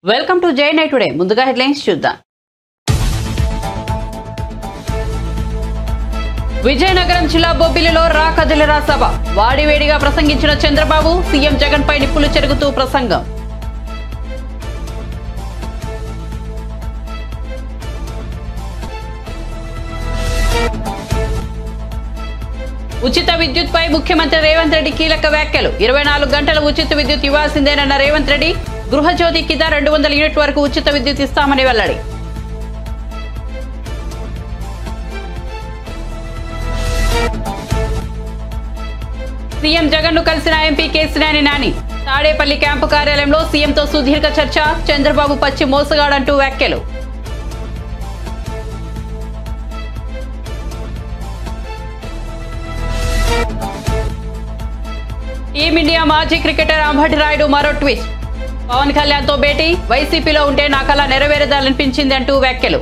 Welcome to జై night today. ముందుగా headlines చూద్దాం. విజయనగరం జిల్లా బొబ్బిలిలో రా కదిలిరా సభ. వాడివేడిగా ప్రసంగించిన చంద్రబాబు, సీఎం జగన్ పై నిప్పులు చెరుగుతూ ప్రసంగం. ఉచిత విద్యుత్ పై ముఖ్యమంత్రి రేవంత్ రెడ్డి కీలక వ్యాఖ్యలు. 24 గంటల ఉచిత విద్యుత్ ఇవ్వాల్సిందేనన్న రేవంత్ రెడ్డి. గృహజ్యోతి కింద 200 యూనిట్ వరకు ఉచిత విద్యుత్ ఇస్తామని వెల్లడి. సీఎం జగన్ ను కలిసిన ఎంపీ కేసినేని నాని. తాడేపల్లి క్యాంపు కార్యాలయంలో సీఎంతో సుదీర్ఘ చర్చ. చంద్రబాబు పచ్చి మోసగాడంటూ వ్యాఖ్యలు. టీమిండియా మాజీ క్రికెటర్ అంబటి రాయుడు మరో ట్విస్ట్. పవన్ కళ్యాణ్ తో భేటీ. వైసీపీలో ఉంటే నా కల నెరవేరదాలనిపించింది అంటూ వ్యాఖ్యలు.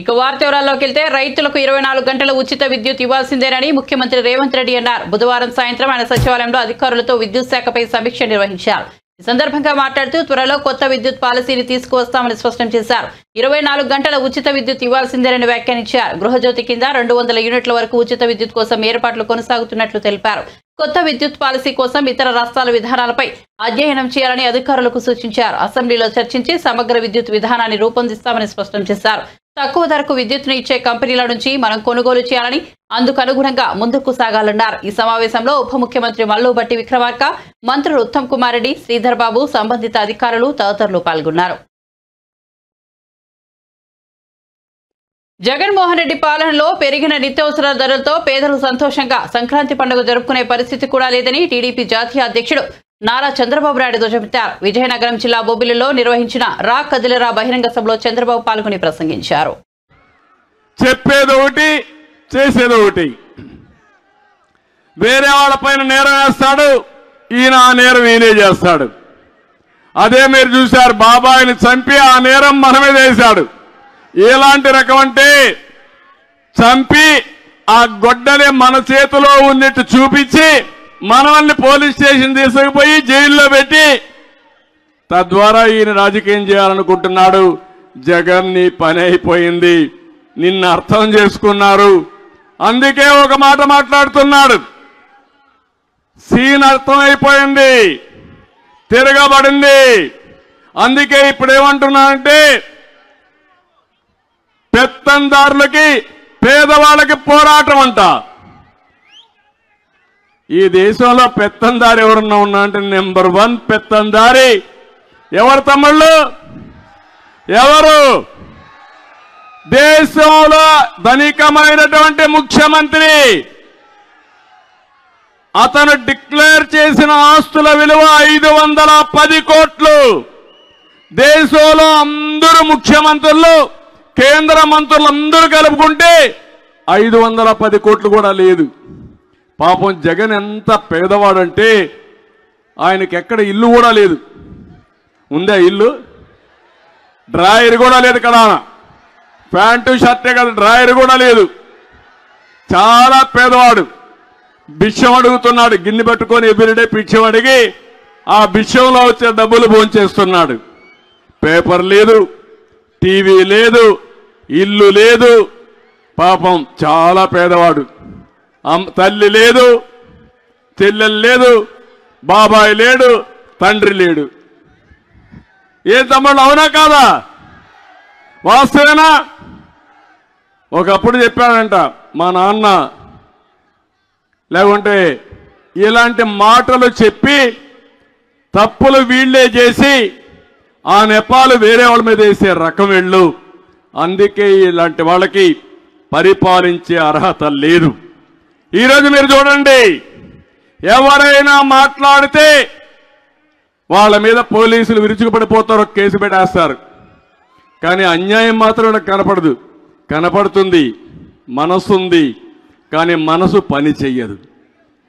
ఇక వార్త వివరాల్లోకి వెళ్తే రైతులకు 24 గంటల ఉచిత విద్యుత్ ఇవ్వాల్సిందేనని ముఖ్యమంత్రి రేవంత్ రెడ్డి అన్నారు. బుధవారం సాయంత్రం ఆయన సచివాలయంలో అధికారులతో విద్యుత్ శాఖపై సమీక్ష నిర్వహించారు. ఈ సందర్భంగా మాట్లాడుతూ త్వరలో కొత్త విద్యుత్ పాలసీని తీసుకువస్తామని స్పష్టం చేశారు. 24 గంటల ఉచిత విద్యుత్ ఇవ్వాల్సిందేనని వ్యాఖ్యానించారు. గృహజ్యోతి కింద 200 యూనిట్ల వరకు ఉచిత విద్యుత్ కోసం ఏర్పాట్లు కొనసాగుతున్నట్లు తెలిపారు. కొత్త విద్యుత్ పాలసీ కోసం ఇతర రాష్ట్రాల విధానాలపై అధ్యయనం చేయాలని అధికారులకు సూచించారు. అసెంబ్లీలో చర్చించి సమగ్ర విద్యుత్ విధానాన్ని రూపొందిస్తామని స్పష్టం చేశారు. తక్కువ ధరకు విద్యుత్ను ఇచ్చే కంపెనీల నుంచి మనం కొనుగోలు చేయాలని, అందుకు అనుగుణంగా ముందుకు సాగాలన్నారు. ఈ సమావేశంలో ఉప ముఖ్యమంత్రి మల్లుబట్టి విక్రమార్క, మంత్రులు ఉత్తమ్ కుమార్ రెడ్డి, శ్రీధర్ బాబు, సంబంధిత అధికారులు తదితరులు పాల్గొన్నారు. జగన్మోహన్ రెడ్డి పాలనలో పెరిగిన నిత్యావసర ధరలతో పేదలు సంతోషంగా సంక్రాంతి పండుగ జరుపుకునే పరిస్థితి కూడా లేదని టీడీపీ జాతీయ అధ్యక్షుడు నారా చంద్రబాబు నాయుడు ధ్వజమెత్తారు. విజయనగరం జిల్లా బొబ్బిలిలో నిర్వహించిన రా కదిలిరా బహిరంగ సభలో చంద్రబాబు పాల్గొని ప్రసంగించారు. చెప్పేది ఒకటి, చేసేది ఒకటి. వేరే వాళ్ళపైన నేరం వేస్తాడు, ఈయన ఆ నేరం ఈయనే చేస్తాడు. అదే మీరు చూశారు, బాబాయిని చంపి ఆ నేరం మన మీద వేశాడు. ఎలాంటి రకం అంటే చంపి ఆ గొడ్డలి మన చేతిలో ఉన్నట్టు చూపించి మనల్ని పోలీస్ స్టేషన్ తీసుకుపోయి జైల్లో పెట్టి తద్వారా ఈయన రాజకీయం చేయాలనుకుంటున్నాడు. జగన్ నీ పని అయిపోయింది, నిన్ను అర్థం చేసుకున్నారు, అందుకే ఒక మాట మాట్లాడుతున్నాడు. సీన్ అర్థమైపోయింది, తిరగబడింది. అందుకే ఇప్పుడు ఏమంటున్నానంటే పెత్తందారులకి పేదవాళ్ళకి పోరాటం అంట. ఈ దేశంలో పెత్తందారి ఎవరన్నా ఉన్నా అంటే నెంబర్ 1 పెత్తందారి ఎవరు తమ్ముళ్ళు? ఎవరు? దేశంలో ధనికమైనటువంటి ముఖ్యమంత్రి. అతను డిక్లేర్ చేసిన ఆస్తుల విలువ 510 కోట్లు. దేశంలో అందరూ ముఖ్యమంత్రులు, కేంద్ర మంత్రులు అందరూ కలుపుకుంటే 510 కోట్లు కూడా లేదు. పాపం జగన్ ఎంత పేదవాడంటే ఆయనకి ఎక్కడ ఇల్లు కూడా లేదు. ఉందా ఇల్లు? డ్రాయర్ కూడా లేదు కదా, ప్యాంటు షర్టే కదా, డ్రాయర్ కూడా లేదు. చాలా పేదవాడు. భిక్షం అడుగుతున్నాడు, గిన్నె పెట్టుకొని ఎవ్రీడే భిక్షం అడిగి ఆ భిక్షంలో వచ్చే డబ్బులు భోంచేస్తున్నాడు. పేపర్ లేదు, టీవీ లేదు, ఇల్లు లేదు. పాపం చాలా పేదవాడు. తల్లి లేదు, చెల్లెలు లేదు, బాబాయ్ లేడు, తండ్రి లేడు. ఏ తమ్ముళ్ళు, అవునా కాదా? వాస్తవేనా? ఒకప్పుడు చెప్పాడంట మా నాన్న, లేకుంటే ఇలాంటి మాటలు చెప్పి తప్పులు వీళ్లే చేసి ఆ నెపాలు వేరే వాళ్ళ మీద వేసే రకం వెళ్ళు. అందుకే ఇలాంటి వాళ్ళకి పరిపాలించే అర్హత లేదు. ఈరోజు మీరు చూడండి, ఎవరైనా మాట్లాడితే వాళ్ళ మీద పోలీసులు విరుచుకుపడిపోతారు, కేసు పెట్టేస్తారు. కానీ అన్యాయం మాత్రం వీళ్ళకి కనపడదు. కనపడుతుంది, మనసుంది, కానీ మనసు పని చెయ్యదు.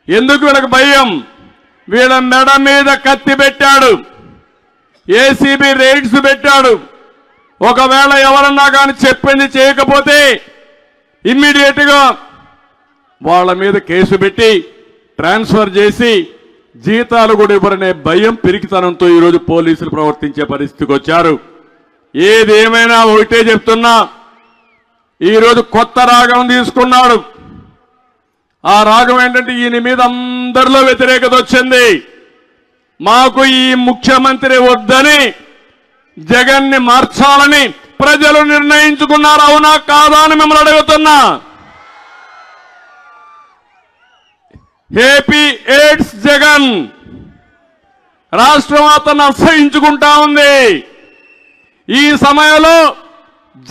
ఎందుకు? వీళ్ళకి భయం. వీళ్ళ మెడ మీద కత్తి పెట్టాడు, ఏసీబీ రైడ్స్ పెట్టాడు. ఒకవేళ ఎవరన్నా కానీ చెప్పింది చేయకపోతే ఇమ్మీడియట్ గా వాళ్ళ మీద కేసు పెట్టి ట్రాన్స్ఫర్ చేసి జీతాలు కూడా ఇవ్వరనే భయం పిరికితనంతో ఈరోజు పోలీసులు ప్రవర్తించే పరిస్థితికి వచ్చారు. ఏదేమైనా ఒకటే చెప్తున్నా, ఈరోజు కొత్త రాగం తీసుకున్నాడు. ఆ రాగం ఏంటంటే ఈయన మీద అందరిలో వ్యతిరేకత వచ్చింది. మాకు ఈ ముఖ్యమంత్రి వద్దని, జగన్ని మార్చాలని ప్రజలు నిర్ణయించుకున్నారు. అవునా కాదా అని మిమ్మల్ని అడుగుతున్నా. ఏపీ ఎయిడ్స్ జగన్ రాష్ట్రం అతను అసహించుకుంటా ఉంది. ఈ సమయంలో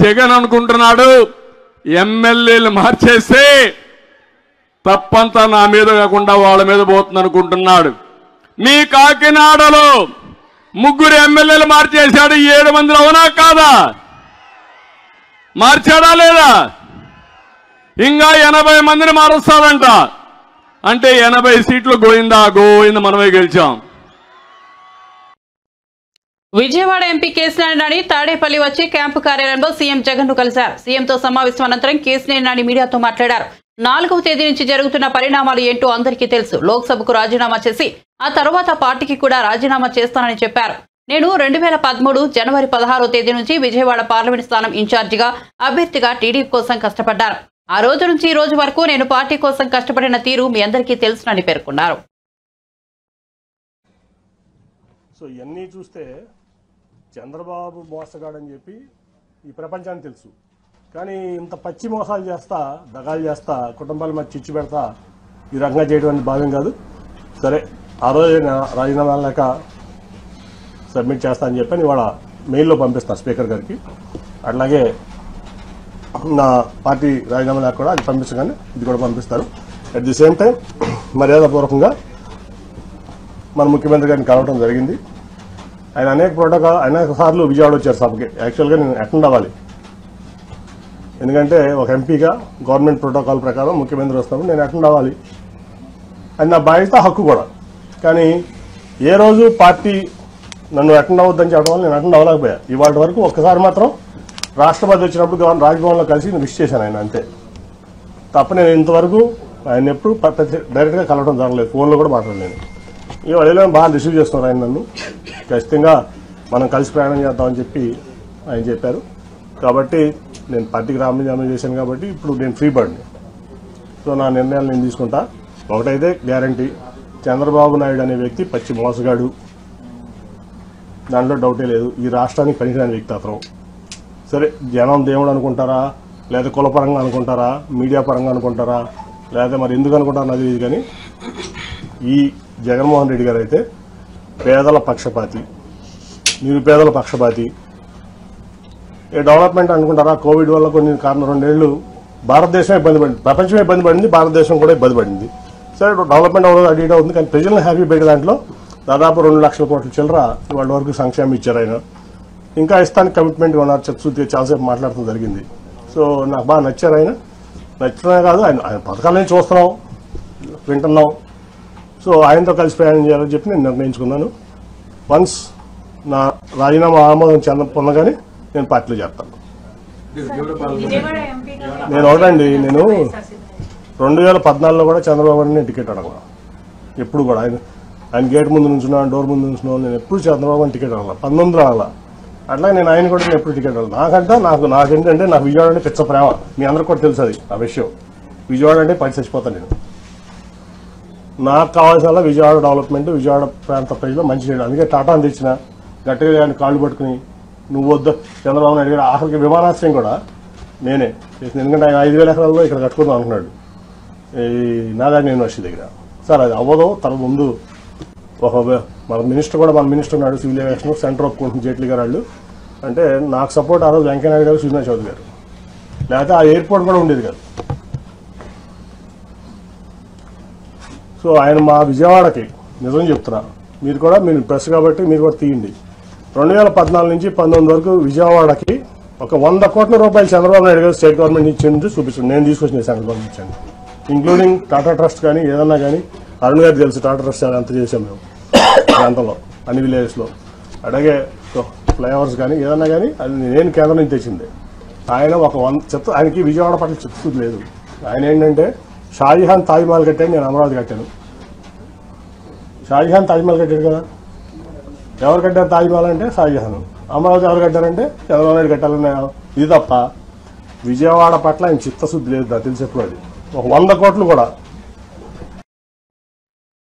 జగన్ అనుకుంటున్నాడు ఎమ్మెల్యేలు మార్చేస్తే తప్పంతా నా మీద కాకుండా వాళ్ళ మీద పోతుంది అనుకుంటున్నాడు. మీ కాకినాడలో 3 ఎమ్మెల్యేలు మార్చేశాడు. 7 మందిలో అవునా కాదా? మార్చాడా లేదా? ఇంకా 80 మందిని మారుస్తాడంట. అంటే 80 సీట్లు గోయిందా మనమే గెలిచాం. విజయవాడ ఎంపీ కేశినేని నాని తాడేపల్లి వచ్చి క్యాంపు కార్యాలయంలో సీఎం జగన్ ను కలిశారు. సీఎంతో సమావేశం అనంతరం కేశినేని నాని మీడియాతో మాట్లాడారు. 4వ తేదీ నుంచి జరుగుతున్న పరిణామాలు ఏంటో అందరికీ తెలుసు. లోక్సభకు రాజీనామా చేసి ఆ తర్వాత పార్టీకి కూడా రాజీనామా చేస్తానని చెప్పారు. నేను 2013 జనవరి 16వ తేదీ నుంచి విజయవాడ పార్లమెంట్ స్థానం ఇన్ఛార్జిగా అభ్యర్థిగా టీడీపీ కోసం కష్టపడ్డాను. ఆ రోజు నుంచి ఈ రోజు వరకు నేను పార్టీ కోసం కష్టపడిన తీరు మీ అందరికీ తెలుసునని పేర్కొన్నారు. సో ఇవన్నీ చూస్తే చంద్రబాబు మోసగాడని చెప్పి ఈ ప్రపంచానికి తెలుసు. కానీ ఇంత పచ్చి మోసాలు చేస్తా, దగాలు చేస్తా, కుటుంబాల మధ్య చిచ్చు పెడతా ఈ రకంగా చేయడం అనేది భావ్యం కాదు. సరే, ఆ రోజు రాజీనామా లేక సబ్మిట్ చేస్తా అని చెప్పి ఇవాళ మెయిల్లో పంపిస్తాను స్పీకర్ గారికి. అట్లాగే నా పార్టీ రాజీనామా లేక కూడా అది పంపించగానే ఇది కూడా పంపిస్తారు. అట్ ది సేమ్ టైం మర్యాదపూర్వకంగా మన ముఖ్యమంత్రి గారిని కలవడం జరిగింది. ఆయన అనేక సార్లు విజయవాడ వచ్చారు సభకి. యాక్చువల్గా నేను అటెండ్ అవ్వాలి, ఎందుకంటే ఒక ఎంపీగా గవర్నమెంట్ ప్రోటోకాల్ ప్రకారం ముఖ్యమంత్రి వస్తున్నప్పుడు నేను అటెండ్ అవ్వాలి. అది నా బాధ్యత, హక్కు కూడా. కానీ ఏ రోజు పార్టీ నన్ను అటెండ్ అవ్వద్దని చెప్పడం వల్ల నేను అటెండ్ అవ్వలేకపోయా. ఇవాళ వరకు ఒక్కసారి మాత్రం రాష్ట్రపతి వచ్చినప్పుడు రాజ్భవన్లో కలిసి నేను విష్ చేశాను ఆయన, అంతే తప్ప నేను ఇంతవరకు ఆయన ఎప్పుడు డైరెక్ట్గా కలవడం జరగలేదు, ఫోన్లో కూడా మాట్లాడలేను. ఇవాళ బాగా రిసీవ్ చేస్తున్నారు ఆయన నన్ను. ఖచ్చితంగా మనం కలిసి ప్రయాణం చేద్దామని చెప్పి ఆయన చెప్పారు. కాబట్టి నేను పార్టీకి రాజీనామా చేశాను కాబట్టి ఇప్పుడు నేను ఫ్రీ బర్డ్ని. సో నా నిర్ణయాలు నేను తీసుకుంటా. ఒకటైతే గ్యారంటీ, చంద్రబాబు నాయుడు అనే వ్యక్తి పచ్చి మోసగాడు, దాంట్లో డౌటే లేదు. ఈ రాష్ట్రానికి పనికిరాని వ్యక్తి అతను. సరే, జనం దేవుడు అనుకుంటారా, లేదా కులపరంగా అనుకుంటారా, మీడియా పరంగా అనుకుంటారా, లేదా మరి ఎందుకు అనుకుంటారా నాకు తెలియదు. కానీ ఈ జగన్మోహన్ రెడ్డి గారు అయితే పేదల పక్షపాతి, నిరుపేదల పక్షపాతి. ఏ డెవలప్మెంట్ అనుకుంటారా? కోవిడ్ వల్ల కొన్ని కారణం 2 ఏళ్లు భారతదేశం ఇబ్బంది పడింది, ప్రపంచమే ఇబ్బంది పడింది, భారతదేశం కూడా ఇబ్బంది పడింది. సరే, డెవలప్మెంట్ అవ్వదు, అటు ఇటు అవుతుంది. కానీ ప్రజలను హ్యాపీ పెట్టే దాంట్లో దాదాపు 2 లక్షల కోట్ల చిల్లర వాళ్ళ వరకు సంక్షేమం ఇచ్చారు ఆయన. ఇంకా ఇస్తానికి కమిట్మెంట్ ఉన్నారు. చెప్తూ చాలాసేపు మాట్లాడటం జరిగింది. సో నాకు బాగా నచ్చారు ఆయన. నచ్చడమే కాదు, ఆయన పథకాలని చూస్తున్నాం, వింటున్నాం. సో ఆయనతో కలిసి ప్రయాణం చేయాలని చెప్పి నేను నిర్ణయించుకున్నాను. వన్స్ నా రాజీనామా ఆమోదం పొందగానే నేను పార్టీలో చేస్తాను. నేను ఒకటండి, నేను 2014లో కూడా చంద్రబాబు నేను టికెట్ అడగను. ఎప్పుడు కూడా ఆయన గేట్ ముందు నుంచున్నాను, డోర్ ముందు నుంచున్నాను. నేను ఎప్పుడు చంద్రబాబు టికెట్ అడగల, 19 అడగల. అట్లా నేను ఆయన కూడా ఎప్పుడు టికెట్ అడగను. నాకేంటంటే నాకు విజయవాడ అంటే పిచ్చ ప్రేమ. మీ అందరికి కూడా తెలుసు అది ఆ విషయం. విజయవాడ అంటే పడి చచ్చిపోతాను నేను. నాకు కావాల్సిన విజయవాడ డెవలప్మెంట్, విజయవాడ ప్రాంత ప్రజలు మంచి చేయడం. అందుకే టాటాను తెచ్చిన, గట్టిగా ఆయన కాళ్ళు పట్టుకుని నువ్వు వద్దు చంద్రబాబు నాయుడు గారు. ఆఖరికి విమానాశ్రయం కూడా నేనే చేసింది. ఎందుకంటే ఆయన 5,000 ఎకరాల్లో ఇక్కడ కట్టుకుందాం అనుకున్నాడు ఈ నాగార్జున యూనివర్సిటీ దగ్గర. సార్ అది అవ్వదు, తన ముందు మన మినిస్టర్ ఉన్నాడు, సివిల్ ఏవియేషన్ సెంటర్ ఒప్పుకుంటుంది జైట్లీ గారు వాళ్ళు. అంటే నాకు సపోర్ట్ ఆ రోజు వెంకయ్యనాయుడు గారు, సుజనా చౌదరి గారు. లేకపోతే ఆ ఎయిర్పోర్ట్ కూడా ఉండేది కాదు. సో ఆయన మా విజయవాడకి నిజం చెప్తున్నా, మీరు ప్రెస్ కాబట్టి మీరు కూడా తీయండి. 2014 నుంచి 19 వరకు విజయవాడకి ఒక 100 కోట్ల రూపాయలు చంద్రబాబు నాయుడు గారు స్టేట్ గవర్నమెంట్ ఇచ్చింది చూపిస్తుంది. నేను తీసుకొచ్చిన సెంట్రల్ గవర్నమెంట్ ఇచ్చాను, ఇంక్లూడింగ్ టాటా ట్రస్ట్ కానీ ఏదన్నా కానీ. అరుణ్ గారికి తెలుసు టాటా ట్రస్ట్ ఎంత చేసాం మేము ప్రాంతంలో, అన్ని విలేజెస్లో. అలాగే ఫ్లైఓవర్స్ కానీ ఏదన్నా కానీ అది నేను కేంద్రం నుంచి తెచ్చింది. ఆయన ఒక 100 ఆయనకి విజయవాడ పట్ల చిత్తశుద్ధి లేదు. ఆయన ఏంటంటే షాజహాన్ తాజ్మహల్ కట్టాడు, నేను అమరావతి కట్టాను. షాజహాన్ తాజ్మహల్ కట్టాడు కదా. ఎవరు కట్టారు తాజ్మహల్ అంటే షాజహాన్. అమరావతి ఎవరు కట్టారంటే చంద్రబాబు నాయుడు కట్టాలన్నా. ఇది తప్ప విజయవాడ పట్ల ఆయన చిత్తశుద్ధి లేదు, నాకు తెలిసేప్పుడు. అది ఒక 100 కోట్లు కూడా.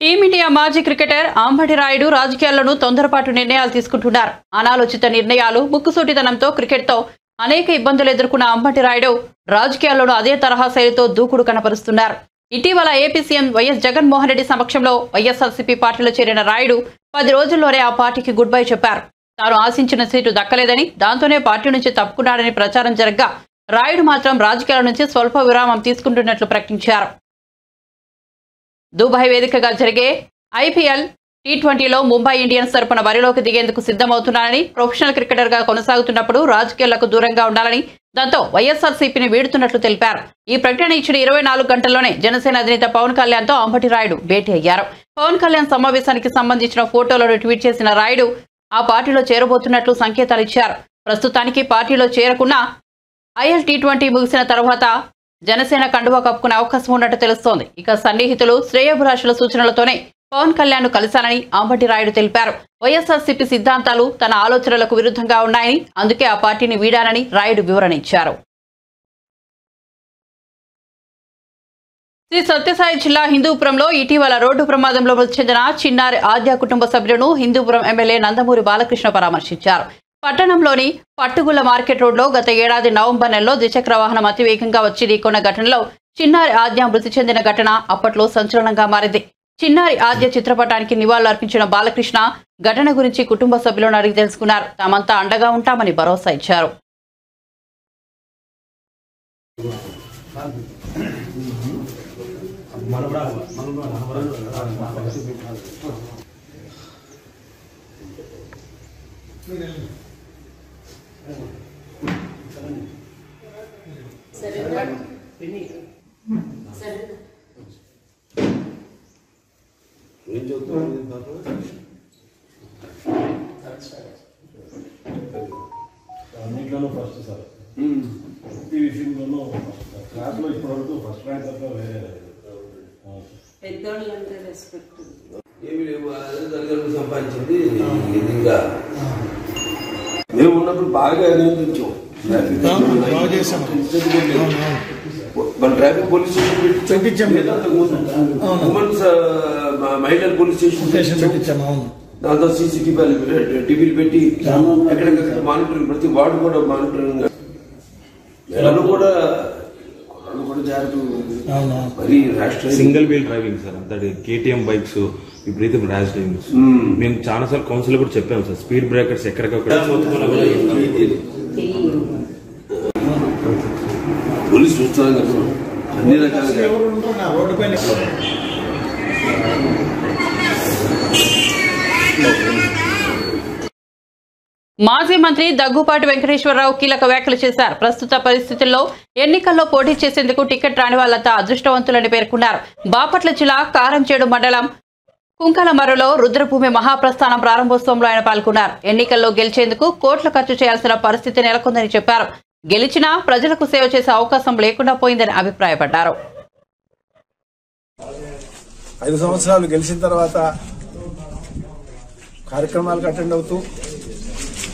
టీమిండియా మాజీ క్రికెటర్ అంబటి రాయుడు రాజకీయాల్లోనూ తొందరపాటు నిర్ణయాలు తీసుకుంటున్నారు. అనాలోచిత నిర్ణయాలు, ముక్కుసూటితనంతో క్రికెట్తో అనేక ఇబ్బందులు ఎదుర్కొన్న అంబటి రాయుడు రాజకీయాల్లోనూ అదే తరహా శైలితో దూకుడు కనపరుస్తున్నారు. ఇటీవల AP CM YS Jaganmohan Reddy సమక్షంలో వైఎస్ఆర్సీపీ పార్టీలో చేరిన రాయుడు 10 రోజుల్లోనే ఆ పార్టీకి గుడ్ బై చెప్పారు. తాను ఆశించిన సీటు దక్కలేదని, దాంతోనే పార్టీ నుంచి తప్పుకున్నాడని ప్రచారం జరగ్గా రాయుడు మాత్రం రాజకీయాల నుంచి స్వల్ప విరామం తీసుకుంటున్నట్లు ప్రకటించారు. దుబాయ్ వేదికగా జరిగే ఐపీఎల్ T20లో ముంబై ఇండియన్స్ తరపున బరిలోకి దిగేందుకు సిద్ధమవుతున్నారని, ప్రొఫెషనల్ క్రికెటర్గా కొనసాగుతున్నప్పుడు రాజకీయాలకు దూరంగా ఉండాలని, దాంతో వైఎస్ఆర్సీపీని వీడుతున్నట్లు తెలిపారు. ఈ ప్రకటన ఇచ్చిన 24 గంటల్లోనే జనసేన అధినేత పవన్ కళ్యాణ్తో అంబటి రాయుడు భేటీ అయ్యారు. పవన్ కళ్యాణ్ సమావేశానికి సంబంధించిన ఫోటోలను ట్వీట్ చేసిన రాయుడు ఆ పార్టీలో చేరబోతున్నట్లు సంకేతాలు ఇచ్చారు. ప్రస్తుతానికి పార్టీలో చేరకున్న ఐఎల్ T20 ముగిసిన తర్వాత జనసేన కండువా కప్పుకునే అవకాశం ఉన్నట్టు తెలుస్తోంది. ఇక సన్నిహితులు, శ్రేయోభిలాషుల సూచనలతోనే పవన్ కళ్యాణ్ కలిశానని అంబటి రాయుడు తెలిపారు. వైఎస్ఆర్సీపీ సిద్ధాంతాలు తన ఆలోచనలకు విరుద్ధంగా ఉన్నాయని, అందుకే ఆ పార్టీని వీడానని రాయుడు వివరణ ఇచ్చారు. శ్రీ సత్యసాయి జిల్లా హిందూపురంలో ఇటీవల రోడ్డు ప్రమాదంలో మృతి చెందిన చిన్నారి ఆద్య కుటుంబ సభ్యులను హిందూపురం ఎమ్మెల్యే నందమూరి బాలకృష్ణ పరామర్శించారు. పట్టణంలోని పట్టుగుళ్ల మార్కెట్ రోడ్లో గత ఏడాది నవంబర్ నెలలో ద్విచక్ర వాహనం అతివేగంగా వచ్చి ఢీకొన్న ఘటనలో చిన్నారి ఆద్య మృతి చెందిన ఘటన అప్పట్లో సంచలనంగా మారింది. చిన్నారి ఆద్య చిత్రపటానికి నివాళులర్పించిన బాలకృష్ణ ఘటన గురించి కుటుంబ సభ్యులను అడిగి తెలుసుకున్నారు. తామంతా అండగా ఉంటామని భరోసా ఇచ్చారు. అన్నింటిలోనూ ఫస్ట్ సార్, ప్రతి విషయంలోనూ క్లాస్లో ఇప్పటివరకు ఫస్ట్ ర్యాంక్ తప్ప వేరే ఏమి లేవు. తల్లిదండ్రులు సంపాదించింది నిజంగా మేము ఉన్నప్పుడు బాగా నియంత్రించాం. మన ట్రాఫిక్ పోలీస్ స్టేషన్ ఉమెన్స్ మహిళల పోలీస్ స్టేషన్ దాంతో టీవీలు పెట్టి ఎక్కడెక్కడ మానిటరింగ్, ప్రతి వార్డు కూడా మానిటరింగ్ కూడా మరి రాష్ట్ర సింగిల్ వీల్ డ్రైవింగ్ సార్, అంతటి KTM బైక్స్ విపరీతం ర్యాష్ డ్రైవింగ్. మేము చాలా సార్లు కౌన్సిల్ కూడా చెప్పాము సార్, స్పీడ్ బ్రేకర్స్ ఎక్కడికక్కడ పోలీసు చూస్తున్నాం కదా అన్ని రకాలుగా. మాజీ మంత్రి దగ్గుపాటి వెంకటేశ్వరరావు కీలక వ్యాఖ్యలు చేశారు. ప్రస్తుత పరిస్థితుల్లో ఎన్నికల్లో పోటీ చేసేందుకు టికెట్ రాని వాళ్లంతా అదృష్టవంతులని పేర్కొన్నారు. బాపట్ల జిల్లా కారంచేడు మండలం కుంకలమర్రులో రుద్రభూమి మహాప్రస్థానం ప్రారంభోత్సవంలో ఆయన పాల్గొన్నారు. ఎన్నికల్లో గెలిచేందుకు కోట్లు ఖర్చు చేయాల్సిన పరిస్థితి నెలకొందని చెప్పారు. గెలిచినా ప్రజలకు సేవ చేసే అవకాశం లేకుండా పోయిందని అభిప్రాయపడ్డారు. 5 సంవత్సరాలు గెలిచిన తర్వాత కార్యక్రమాలకు అటెండ్ అవుతూ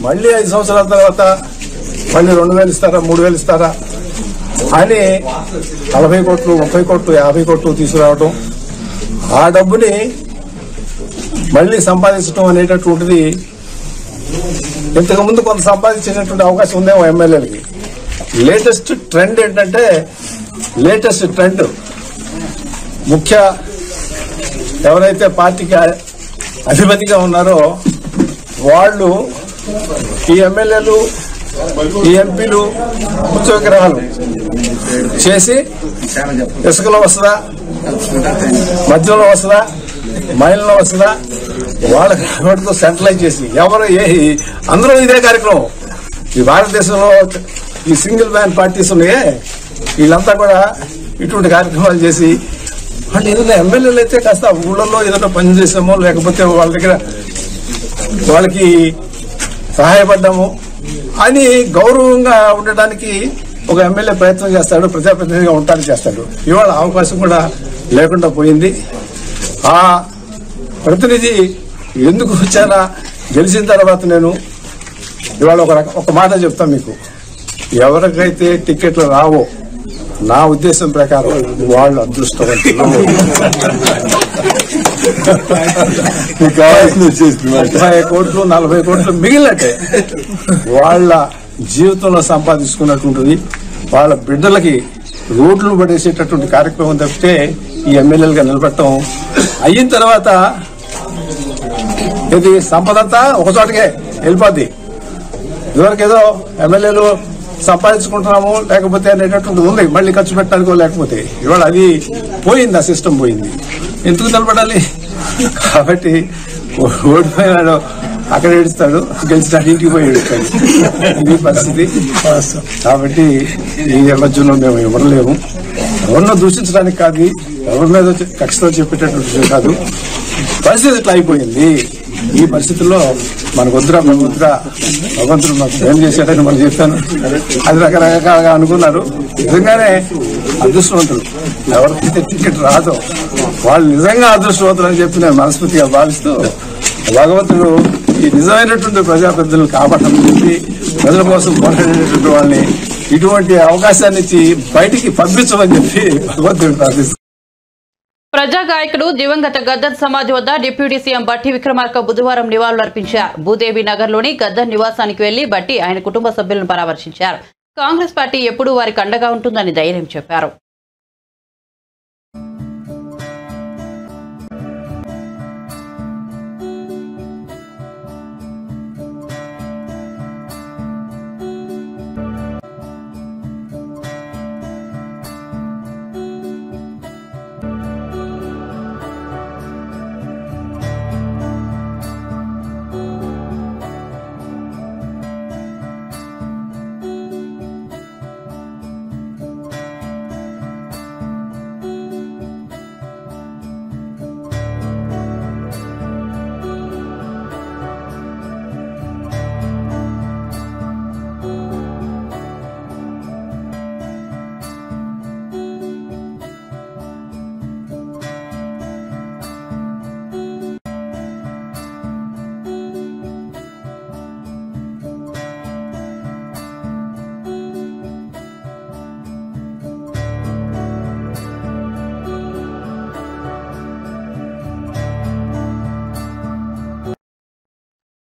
మళ్ళీ 5 సంవత్సరాల తర్వాత మళ్ళీ 2,000 ఇస్తారా 3,000 ఇస్తారా అని 40 కోట్లు 30 కోట్లు 50 కోట్లు తీసుకురావడం, ఆ డబ్బుని మళ్ళీ సంపాదించడం అనేటటువంటిది ఇంతకుముందు కొంత సంపాదించేటటువంటి అవకాశం ఉందేమో ఎమ్మెల్యేలకి. లేటెస్ట్ ట్రెండ్ ఏంటంటే, ముఖ్య ఎవరైతే పార్టీకి అధిపతిగా ఉన్నారో వాళ్ళు ఈ ఎమ్మెల్యేలు ఈ ఎంపీలు ఉత్సవగ్రహాలు చేసి ఇసుకలో వస్తుందా, మధ్యలో వస్తుందా, మైల్లో వస్తుందా, వాళ్ళతో సెంట్రలైజ్ చేసి అందరూ ఇదే కార్యక్రమం. ఈ భారతదేశంలో ఈ సింగిల్ మ్యాన్ పార్టీస్ ఉన్నాయే, వీళ్ళంతా కూడా ఇటువంటి కార్యక్రమాలు చేసి వాళ్ళు ఏదైనా ఎమ్మెల్యేలు అయితే కాస్త ఊళ్ళల్లో ఏదైనా పని చేసామో లేకపోతే వాళ్ళ దగ్గర వాళ్ళకి సహాయపడ్డాము అని గౌరవంగా ఉండటానికి ఒక ఎమ్మెల్యే ప్రయత్నం చేస్తాడు, ప్రజాప్రతినిధిగా ఉండటానికి చేస్తాడు. ఇవాళ అవకాశం కూడా లేకుండా పోయింది. ఆ ప్రతినిధి ఎందుకు వచ్చారా గెలిచిన తర్వాత నేను ఇవాళ ఒక మాట చెప్తాను మీకు. ఎవరికైతే టికెట్లు రావో నా ఉద్దేశం ప్రకారం వాళ్ళు అదృష్టవంతులు. 30 కోట్లు 40 కోట్లు మిగిలినట్టే వాళ్ళ జీవితంలో సంపాదించుకున్నటువంటిది వాళ్ళ బిడ్డలకి రోడ్లు పడేసేటటువంటి కార్యక్రమం తప్పితే ఈ ఎమ్మెల్యేలుగా నిలబెట్టడం అయిన తర్వాత ఇది సంపదంతా ఒకచోటకే వెళ్ళిపోద్ది. ఇదివరకు ఏదో ఎమ్మెల్యేలు సంపాదించుకుంటున్నాము లేకపోతే అనేటటువంటి ఉంది, మళ్ళీ ఖర్చు పెట్టడానికో లేకపోతే. ఇవాళ అది పోయింది, ఆ సిస్టమ్ పోయింది. ఎందుకు నిలబడాలి? కాబట్టి ఓడిపోయినాడు అక్కడ ఏడుస్తాడు, గెలిచినాడు ఇంటికి పోయి ఏడుస్తాడు. ఇది పరిస్థితి. కాబట్టి ఈ మధ్యలో మేము ఇవ్వలేము. ఎవరినో దూషించడానికి కాదు, ఎవరి మీద కక్షతో చెప్పేటటువంటి విషయం కాదు. పరిస్థితి ఇట్లా అయిపోయింది. ఈ పరిస్థితుల్లో మనకు వద్దురా భగవంతుడు మాకు ఏం చేశాడని మనం చెప్పాను. అది రకరకాలుగా అనుకున్నారు. నిజంగానే అదృష్టవంతులు. ఎవరికైతే టికెట్ రాదో వాళ్ళు నిజంగా అదృష్టవంతులు అని చెప్పి నేను మనస్ఫూర్తిగా భావిస్తూ భగవంతుడు ఈ నిజమైనటువంటి ప్రజాప్రతినిధులను కాపాడమని చెప్పి ప్రజల కోసం పోరాడేటటువంటి వాళ్ళని ఇటువంటి అవకాశాన్ని ఇచ్చి బయటికి పంపించమని చెప్పి భగవంతుడు ప్రార్థిస్తారు. ప్రజా గాయకుడు దివంగత గద్దర్ సమాధి వద్ద డిప్యూటీ సీఎం బట్టి విక్రమార్క బుధవారం నివాళులర్పించారు. భూదేవి నగర్లోని గద్దర్ నివాసానికి వెళ్లి బట్టి ఆయన కుటుంబ సభ్యులను పరామర్శించారు. కాంగ్రెస్ పార్టీ ఎప్పుడూ వారికి అండగా ఉంటుందని ధైర్యం చెప్పారు.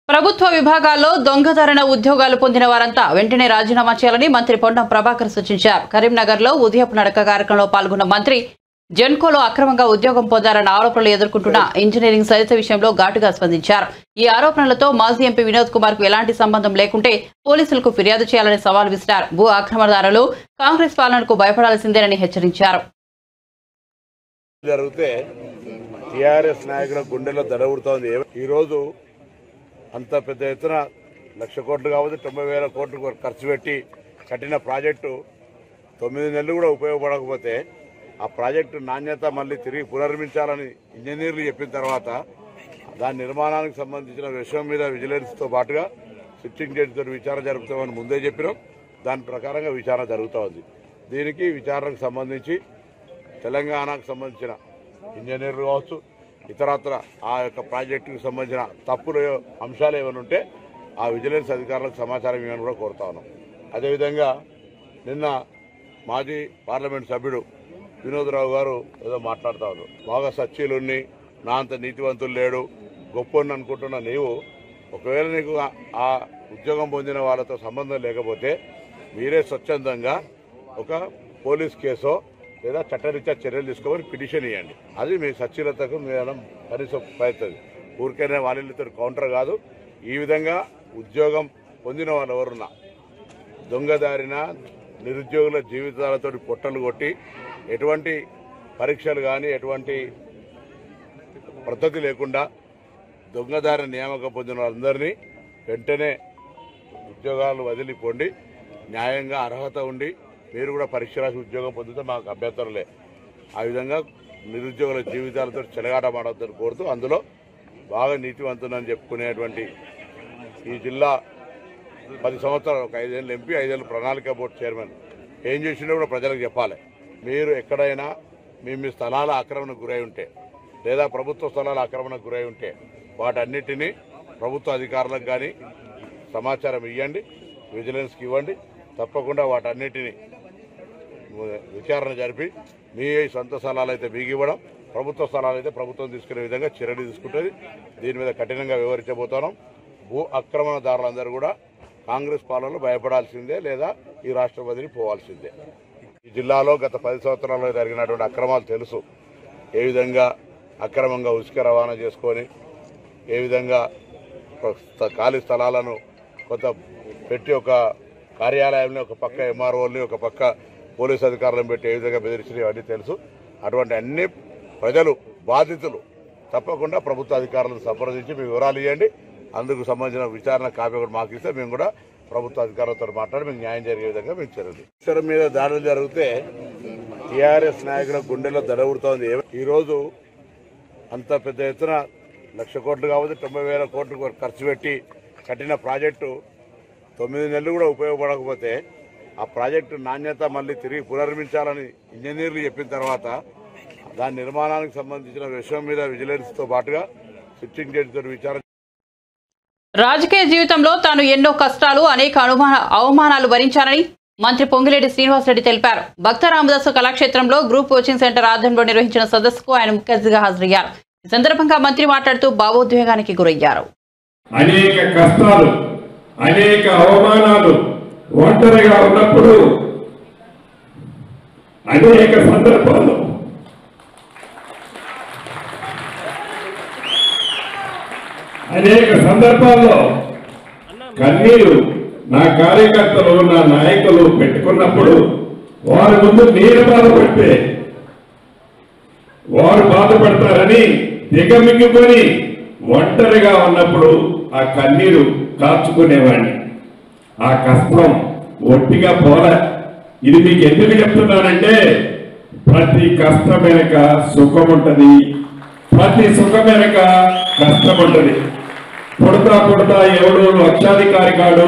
ప్రభుత్వ విభాగాల్లో దొంగతరణ ఉద్యోగాలు పొందిన వారంతా వెంటనే రాజీనామా చేయాలని మంత్రి పొన్నం ప్రభాకర్ సూచించారు. కరీంనగర్లో ఉదయపు నడక కార్యక్రమంలో పాల్గొన్న మంత్రి జెన్కోలో అక్రమంగా ఉద్యోగం పొందారన్న ఆరోపణలు ఎదుర్కొంటున్న ఇంజనీరింగ్ సరిత విషయంలో ఘాటుగా స్పందించారు. ఈ ఆరోపణలతో మాజీ ఎంపీ వినోద్ కుమార్ కు ఎలాంటి సంబంధం లేకుంటే పోలీసులకు ఫిర్యాదు చేయాలని సవాల్ విసిరారు. భూ ఆక్రమణదారులు కాంగ్రెస్ పాలనకు భయపడాల్సిందేనని హెచ్చరించారు. టీఆర్ఎస్ నాయకుల గుండెల్లో దడవుడుతోంది. ఈ రోజు అంత పెద్ద ఎత్తున 1,00,000 కోట్లు కావచ్చు 90,000 కోట్లు ఖర్చు పెట్టి కట్టిన ప్రాజెక్టు 9 నెలలు కూడా ఉపయోగపడకపోతే ఆ ప్రాజెక్టు నాణ్యత మళ్ళీ తిరిగి పునర్మించాలని ఇంజనీర్లు చెప్పిన తర్వాత దాని నిర్మాణానికి సంబంధించిన విషయం మీద విజిలెన్స్తో పాటుగా సిట్టింగ్ జడ్జితో విచారణ జరుపుతామని ముందే చెప్పినాం. దాని ప్రకారంగా విచారణ జరుగుతూ ఉంది. దీనికి విచారణకు సంబంధించి తెలంగాణకు సంబంధించిన ఇంజనీర్లు కావచ్చు ఇతరత్ర ఆ యొక్క ప్రాజెక్టుకు సంబంధించిన తప్పుల అంశాలు ఏమైనా ఉంటే ఆ విజిలెన్స్ అధికారులకు సమాచారం ఇవ్వని కూడా కోరుతా ఉన్నాం. అదేవిధంగా నిన్న మాజీ పార్లమెంట్ సభ్యుడు వినోద్రావు గారు ఏదో మాట్లాడుతూ ఉన్నారు. బాగా సచ్చీలుని నా అంత నీతివంతులు లేడు గొప్పని అనుకుంటున్న నీవు ఒకవేళ నీకు ఆ ఉద్యోగం పొందిన వాళ్ళతో సంబంధం లేకపోతే మీరే స్వచ్ఛందంగా ఒక పోలీస్ కేసో లేదా చట్టరీత్యా చర్యలు తీసుకోమని పిటిషన్ ఇవ్వండి. అది మీ సచ్చీలతకు మేడం కనీసం పడుతుంది. ఊరికైనా వాళ్ళతో కౌంటర్ కాదు. ఈ విధంగా ఉద్యోగం పొందిన వాళ్ళు ఎవరున్నా దొంగదారిన నిరుద్యోగుల జీవితాలతో పొట్టలు కొట్టి ఎటువంటి పరీక్షలు కానీ ఎటువంటి పద్ధతి లేకుండా దొంగదారిన నియామకం పొందిన వాళ్ళందరినీ వెంటనే ఉద్యోగాలు వదిలిపోండి. న్యాయంగా అర్హత ఉండి మీరు కూడా పరీక్ష రాసి ఉద్యోగం పొందితే మాకు అభ్యంతరలే. ఆ విధంగా నిరుద్యోగుల జీవితాలతో చెలగాటమాడొద్దని కోరుతూ అందులో బాగా నీతివంతులని చెప్పుకునేటువంటి ఈ జిల్లా 10 సంవత్సరాలు ఒక 5 ఏళ్ళు ఎంపీ 5 ఏళ్ళు ప్రణాళిక బోర్డు చైర్మన్ ఏం చేసిండో కూడా ప్రజలకు చెప్పాలి. మీరు ఎక్కడైనా మీ స్థలాల ఆక్రమణకు గురై ఉంటే లేదా ప్రభుత్వ స్థలాల ఆక్రమణకు గురై ఉంటే వాటన్నిటినీ ప్రభుత్వ అధికారులకు కానీ సమాచారం ఇవ్వండి, విజిలెన్స్కి ఇవ్వండి. తప్పకుండా వాటన్నిటినీ విచారణ జరిపి మీ సొంత స్థలాలు అయితే మీకు ఇవ్వడం, ప్రభుత్వ స్థలాలు అయితే ప్రభుత్వం తీసుకునే విధంగా చర్యలు తీసుకుంటుంది. దీని మీద కఠినంగా వ్యవహరించబోతున్నాం. భూ ఆక్రమణదారులందరూ కూడా కాంగ్రెస్ పాలనలో భయపడాల్సిందే లేదా ఈ రాష్ట్రం వదిలి పోవాల్సిందే. ఈ జిల్లాలో గత 10 సంవత్సరాల్లో జరిగినటువంటి అక్రమాలు తెలుసు. ఏ విధంగా అక్రమంగా ఉసుక రవాణా చేసుకొని, ఏ విధంగా ఖాళీ స్థలాలను కొంత పెట్టి ఒక కార్యాలయాన్ని ఒక పక్క ఎంఆర్ఓల్ని ఒక పక్క పోలీసు అధికారులను పెట్టి ఏ విధంగా బెదిరించినవి అన్నీ తెలుసు. అటువంటి అన్ని ప్రజలు బాధితులు తప్పకుండా ప్రభుత్వ అధికారులను సంప్రదించి మీ వివరాలు ఇవ్వండి. అందుకు సంబంధించిన విచారణ కాపీ కూడా మాకు ఇస్తే మేము కూడా ప్రభుత్వ అధికారులతో మాట్లాడి మీకు న్యాయం జరిగే విధంగా మేము చర్యలు. ఈశ్వరం మీద దాడులు జరిగితే టీఆర్ఎస్ నాయకుల గుండెలో దడవుడుతోంది. ఈరోజు అంత పెద్ద ఎత్తున 1,00,000 కోట్లు కావచ్చు 90,000 కోట్లు ఖర్చు పెట్టి కట్టిన ప్రాజెక్టు 9 నెలలు కూడా ఉపయోగపడకపోతే ఆ ప్రాజెక్టు నాణ్యత మళ్ళీ తిరిగి పునర్మించాలని ఇంజనీర్లు చెప్పిన తర్వాత దాని నిర్మాణానికి సంబంధించిన విషయం మీద విజిలెన్స్తో పాటుగా సిట్టింగ్ జడ్జితో విచారణ. రాజకీయ జీవితంలో తాను ఎన్నో కష్టాలు అనేక అవమానాలు భరించారని మంత్రి పొంగిరెడ్డి శ్రీనివాసరెడ్డి తెలిపారు. భక్త రామదాసు కళాక్షేత్రంలో గ్రూప్ కోచింగ్ సెంటర్ ఆధ్వర్యంలో నిర్వహించిన సదస్సుకు ఆయన ముఖ్య అతిథిగా హాజరయ్యారు. ఈ సందర్భంగా మంత్రి మాట్లాడుతూ భావోద్వేగానికి గురయ్యారు. అనేక కష్టాలు, అనేక అవమానాలు, ఒంటరిగా ఉన్నప్పుడు అనేక సందర్భాల్లో కన్నీరు నా కార్యకర్తలు, నా నాయకులు పెట్టుకున్నప్పుడు వారి ముందు నేను బాధపడితే వారు బాధపడతారని దిగమింగుకొని ఒంటరిగా ఉన్నప్పుడు ఆ కన్నీరు కార్చుకునేవాడిని. ఆ కష్టం ఒట్టిగా పోలే. ఇది మీకు ఎందుకు చెప్తున్నానంటే ప్రతి కష్టం వెనక సుఖం ఉంటుంది, ప్రతి సుఖం వెనక కష్టం ఉంటుంది. పుడతా పుడతా ఎవడు లక్షాధికారి కాడు,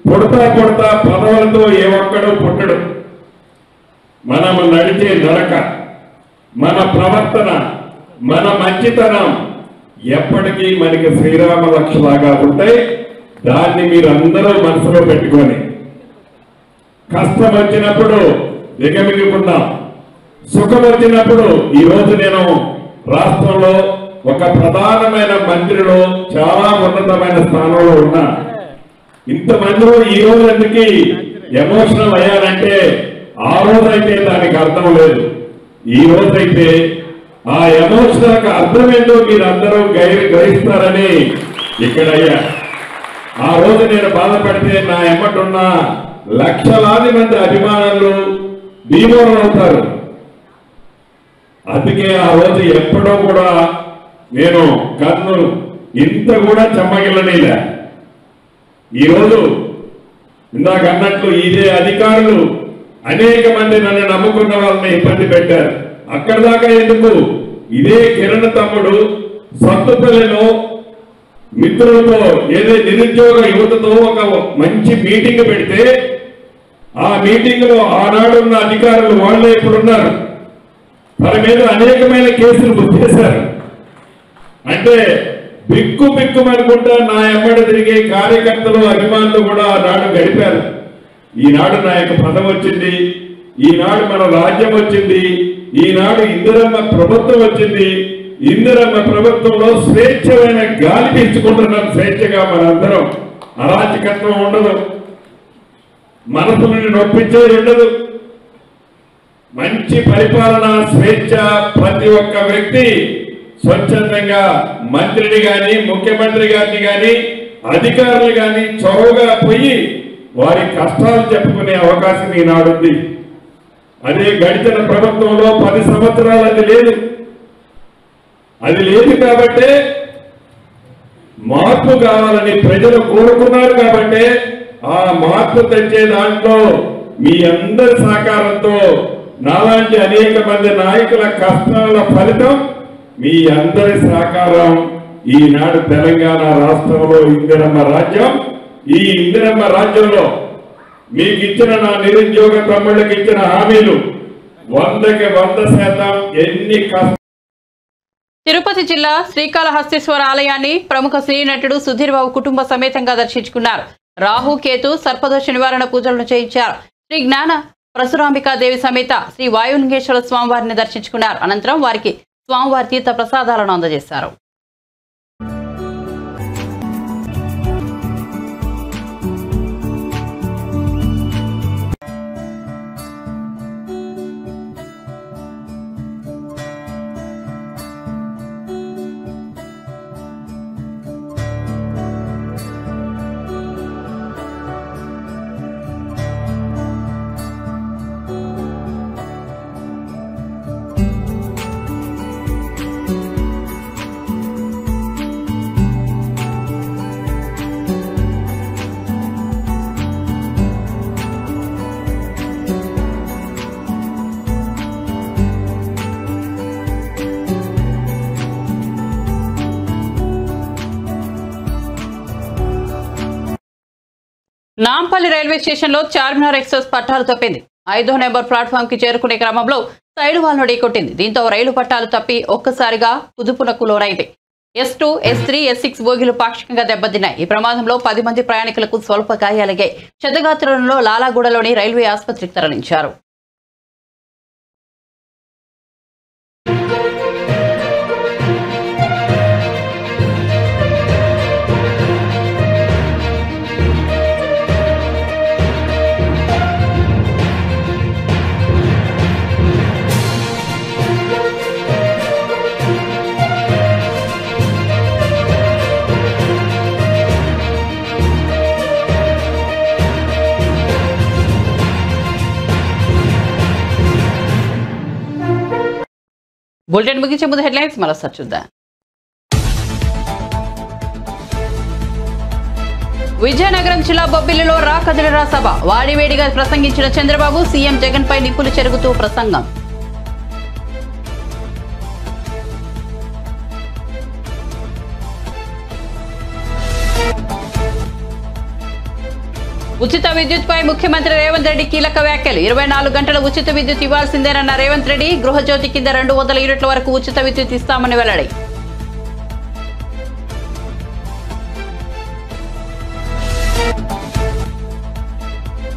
పుడతా పుడతా పదవులతో ఏ ఒక్కడు పుట్టడు. మనము నడిచే నడక, మన ప్రవర్తన, మన మంచితనం ఎప్పటికీ మనకి శ్రీరామ లక్ష్యలాగా ఉంటాయి. దాన్ని మీరందరూ మనసులో పెట్టుకొని కష్టం వచ్చినప్పుడు దిగమిగుకుందాం, సుఖం వచ్చినప్పుడు. ఈరోజు నేను రాష్ట్రంలో ఒక ప్రధానమైన మంత్రిలో చాలా ఉన్నతమైన స్థానంలో ఉన్నా. ఇంతమందిలో ఈ రోజు ఎందుకు ఎమోషనల్ అయ్యానంటే ఆ రోజైతే దానికి అర్థం లేదు. ఈ రోజైతే ఆ ఎమోషనల్ అర్థం ఏంటో మీరందరూ గ్రహిస్తారని ఇక్కడ అయ్యా. ఆ రోజు నేను బాధపడితే నా ఎమ్మటున్న లక్షలాది మంది అభిమానులు భీమోరం అవుతారు. అందుకే ఆ రోజు ఎప్పుడో కూడా నేను కన్ను ఇంత కూడా చెమ్మగిల్లనేలే. ఈరోజు ఇందాక అన్నట్లు ఇదే అధికారులు అనేక మంది నన్ను నమ్ముకున్న వాళ్ళని ఇబ్బంది పెట్టారు. అక్కడ దాకా ఎందుకు, ఇదే కిరణ్ తమ్ముడు సత్తుపల్లిలో మిత్రులతో ఏదో నిరుద్యోగ యువతతో ఒక మంచి మీటింగ్ పెడితే ఆ మీటింగ్ లో ఆనాడున్న అధికారులు వాళ్ళే ఇప్పుడున్నారు. తన మీద అనేకమైన కేసులు బుక్ చేశారు. అంటే బిక్కు బిక్కుమనుకుంటా నా ఎమ్మడి తిరిగే కార్యకర్తలు, అభిమానులు కూడా ఆనాడు గడిపారు. ఈనాడు నా యొక్క పదం వచ్చింది, ఈనాడు మన రాజ్యం వచ్చింది, ఈనాడు ఇందిరమ్మ ప్రభుత్వం వచ్చింది. ఇందిరమ్మ ప్రభుత్వంలో స్వేచ్ఛమైన గాలి పీల్చుకుంటున్నాం. స్వేచ్ఛగా మనందరం, అరాచకత్వం ఉండదు, మనసు నుండి నొప్పించేది ఉండదు, మంచి పరిపాలన, స్వేచ్ఛ. ప్రతి ఒక్క వ్యక్తి స్వచ్ఛందంగా మంత్రిని గాని, ముఖ్యమంత్రి గారిని గాని, అధికారులు గాని చొరవగా పోయి వారి కష్టాలు చెప్పుకునే అవకాశం ఈనాడుంది. అదే గడిచిన ప్రభుత్వంలో 10 సంవత్సరాలు అది లేదు. అది లేదు కాబట్టే మార్పు కావాలని ప్రజలు కోరుకున్నారు. కాబట్టి ఆ మార్పు తెచ్చే దాంట్లో మీ అందరి సహకారంతో నాలాంటి అనేక మంది నాయకుల కష్టాల ఫలితం మీ అందరి సహకారం. ఈనాడు తెలంగాణ రాష్ట్రంలో ఇందిరమ్మ రాజ్యం. ఈ ఇందిరమ్మ రాజ్యంలో మీకు ఇచ్చిన నా నిరుద్యోగ తమ్ముళ్ళకి ఇచ్చిన హామీలు 100% ఎన్ని తిరుపతి జిల్లా శ్రీకాళహస్తీశ్వర ఆలయాన్ని ప్రముఖ సినీ నటుడు సుధీర్ బాబు కుటుంబ సమేతంగా దర్శించుకున్నారు. రాహు కేతు సర్పదోష నివారణ పూజలను చేయించారు. శ్రీ జ్ఞాన పరశురాంబికాదేవి సమేత శ్రీ వాయులింగేశ్వర స్వామివారిని దర్శించుకున్నారు. అనంతరం వారికి స్వామివారి తీర్థ ప్రసాదాలను అందజేశారు. నాంపల్లి రైల్వే స్టేషన్లో చార్మినార్ ఎక్స్ప్రెస్ పట్టాలు తప్పింది. 5వ నెంబర్ ప్లాట్ఫామ్ కి చేరుకునే క్రమంలో సైడ్ వాల్ను ఢీకొట్టింది. దీంతో రైలు పట్టాలు తప్పి ఒక్కసారిగా కుదుపునకు లోనైంది. S2, S3, S6 బోగీలు పాక్షికంగా దెబ్బతిన్నాయి. ఈ ప్రమాదంలో 10 మంది ప్రయాణికులకు స్వల్ప గాయాలయ్యాయి. క్షతగాత్రులను లాలాగూడలోని రైల్వే ఆసుపత్రికి తరలించారు. బులెటిన్ ముగించే ముందు హెడ్లైన్స్ మరోసారి చూద్దాం. విజయనగరం జిల్లా బొబ్బిలిలో రా కదిలిరా సభ. వాడివేడిగా ప్రసంగించిన చంద్రబాబు, సీఎం జగన్ పై నిప్పులు చెరుగుతూ ప్రసంగం. ఉచిత విద్యుత్ పై ముఖ్యమంత్రి రేవంత్ రెడ్డి కీలక వ్యాఖ్యలు. 24 గంటల ఉచిత విద్యుత్ ఇవ్వాల్సిందేనన్న రేవంత్ రెడ్డి. గృహజ్యోతి కింద 200 యూనిట్ల వరకు ఉచిత విద్యుత్ ఇస్తామని వెల్లడి.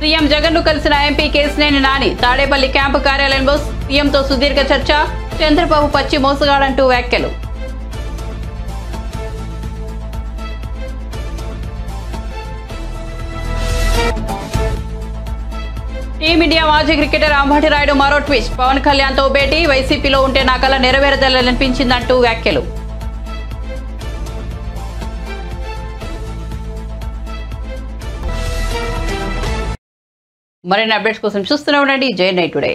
సీఎం జగన్ ను కలిసిన ఎంపీ కేసినేని నాని. తాడేపల్లి క్యాంపు కార్యాలయంలో సీఎంతో సుదీర్ఘ చర్చ. చంద్రబాబు పచ్చి మోసగాడంటూ వ్యాఖ్యలు. టీమిండియా మాజీ క్రికెటర్ అంబటి రాయుడు మరో ట్విస్ట్. పవన్ కళ్యాణ్ తో భేటీ. వైసీపీలో ఉంటే నా కల నెరవేరదలనిపించిందంటూ వ్యాఖ్యలు. మరిన్ని అప్డేట్స్ కోసం చూస్తూనే ఉండండి జై నైట్ టుడే.